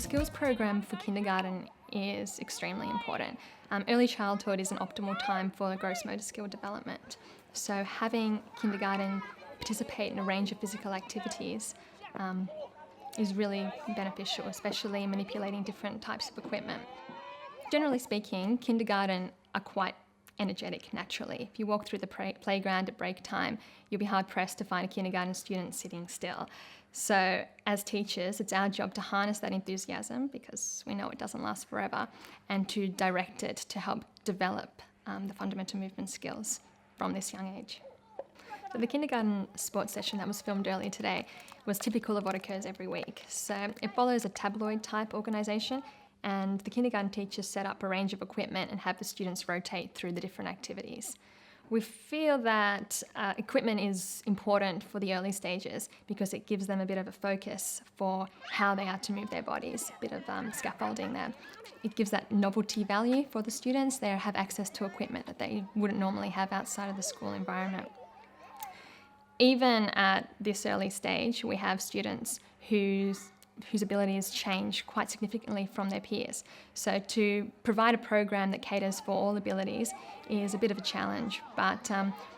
skills program for kindergarten is extremely important. Early childhood is an optimal time for gross motor skill development. So having kindergarten participate in a range of physical activities is really beneficial, especially in manipulating different types of equipment. Generally speaking, kindergarten are quite energetic naturally. If you walk through the playground at break time, you'll be hard pressed to find a kindergarten student sitting still. So as teachers, it's our job to harness that enthusiasm, because we know it doesn't last forever, and to direct it to help develop the fundamental movement skills from this young age. So the kindergarten sports session that was filmed earlier today was typical of what occurs every week. So it follows a tabloid type organisation, and the kindergarten teachers set up a range of equipment and have the students rotate through the different activities. We feel that equipment is important for the early stages because it gives them a bit of a focus for how they are to move their bodies, a bit of scaffolding there. It gives that novelty value for the students. They have access to equipment that they wouldn't normally have outside of the school environment. Even at this early stage, we have students whose abilities change quite significantly from their peers. So to provide a program that caters for all abilities is a bit of a challenge. But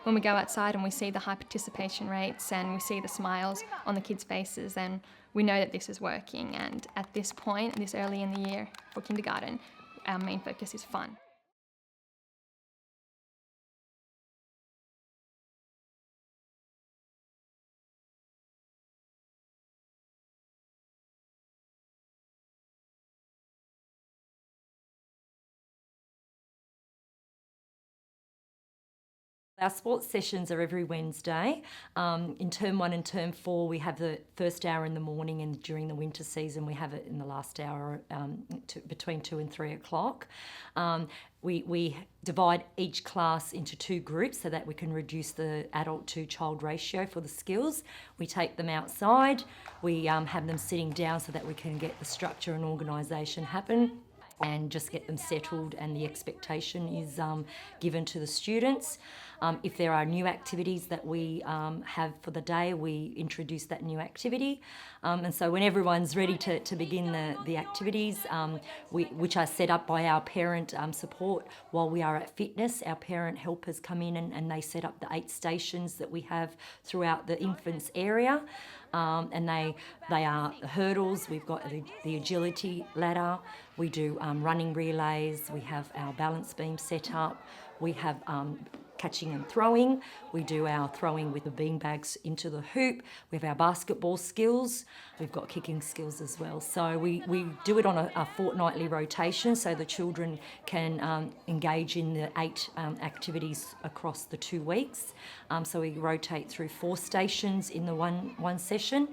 when we go outside and we see the high participation rates and we see the smiles on the kids' faces, then we know that this is working. And at this point, this early in the year for kindergarten, our main focus is fun. Our sports sessions are every Wednesday. In term 1 and term 4, we have the first hour in the morning, and during the winter season, we have it in the last hour between 2 and 3 o'clock. We divide each class into 2 groups so that we can reduce the adult to child ratio for the skills. We take them outside, we have them sitting down so that we can get the structure and organisation happen and just get them settled, and the expectation is given to the students. If there are new activities that we have for the day, we introduce that new activity. And so when everyone's ready to begin the activities, which are set up by our parent support while we are at fitness, our parent helpers come in and they set up the 8 stations that we have throughout the infants area. And they are hurdles, we've got the agility ladder, we do running relays, we have our balance beam set up, we have catching and throwing, we do our throwing with the bean bags into the hoop, we have our basketball skills, we've got kicking skills as well. So we do it on a fortnightly rotation so the children can engage in the 8 activities across the 2 weeks. So we rotate through 4 stations in the one session.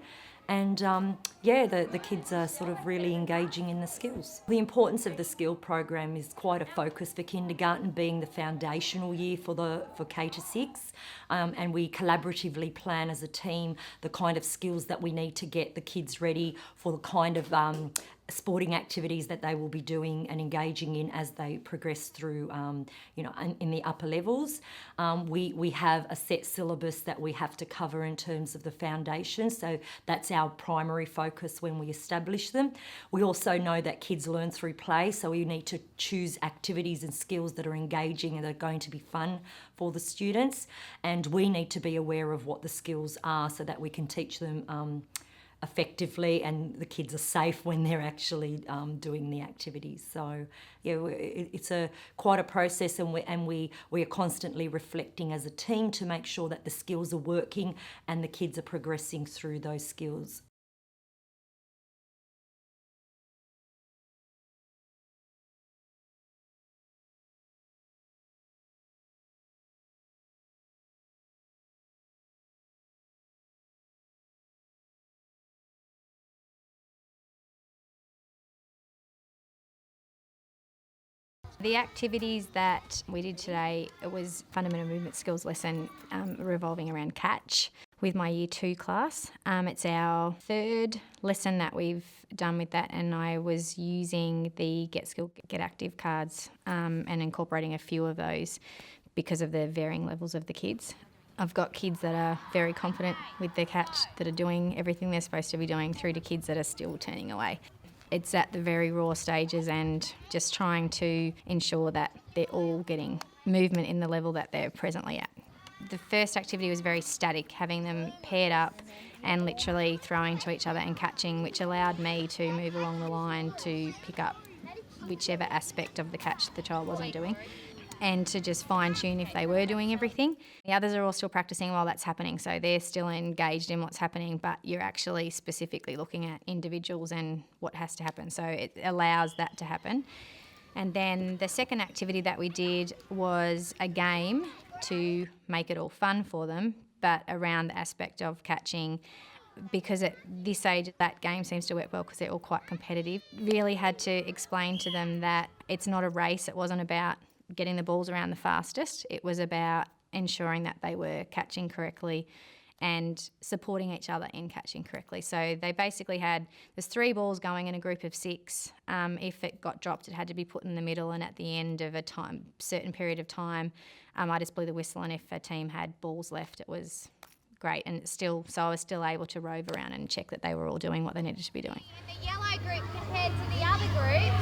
And the kids are sort of really engaging in the skills. The importance of the skill program is quite a focus for kindergarten, being the foundational year for K to 6, and we collaboratively plan as a team the kind of skills that we need to get the kids ready for the kind of sporting activities that they will be doing and engaging in as they progress through, in the upper levels. We have a set syllabus that we have to cover in terms of the foundation, so that's our primary focus when we establish them. We also know that kids learn through play, so we need to choose activities and skills that are engaging and that are going to be fun for the students, and we need to be aware of what the skills are so that we can teach them effectively, and the kids are safe when they're actually doing the activities. So it's quite a process, and we are constantly reflecting as a team to make sure that the skills are working and the kids are progressing through those skills. The activities that we did today, it was fundamental movement skills lesson revolving around catch with my Year 2 class. It's our 3rd lesson that we've done with that, and I was using the Get Skill, Get Active cards and incorporating a few of those because of the varying levels of the kids. I've got kids that are very confident with their catch, that are doing everything they're supposed to be doing, through to kids that are still turning away. It's at the very raw stages and just trying to ensure that they're all getting movement in the level that they're presently at. The first activity was very static, having them paired up and literally throwing to each other and catching, which allowed me to move along the line to pick up whichever aspect of the catch the child wasn't doing, and to just fine-tune if they were doing everything. The others are all still practicing while that's happening, so they're still engaged in what's happening, but you're actually specifically looking at individuals and what has to happen, so it allows that to happen. And then the second activity that we did was a game to make it all fun for them, but around the aspect of catching, because at this age that game seems to work well because they're all quite competitive. Really had to explain to them that it's not a race. It wasn't about getting the balls around the fastest. It was about ensuring that they were catching correctly and supporting each other in catching correctly. So they basically there's 3 balls going in a group of 6. If it got dropped, it had to be put in the middle, and at the end of a certain period of time, I just blew the whistle, and if a team had balls left, it was great. And so I was still able to rove around and check that they were all doing what they needed to be doing. The yellow group compared to the other group,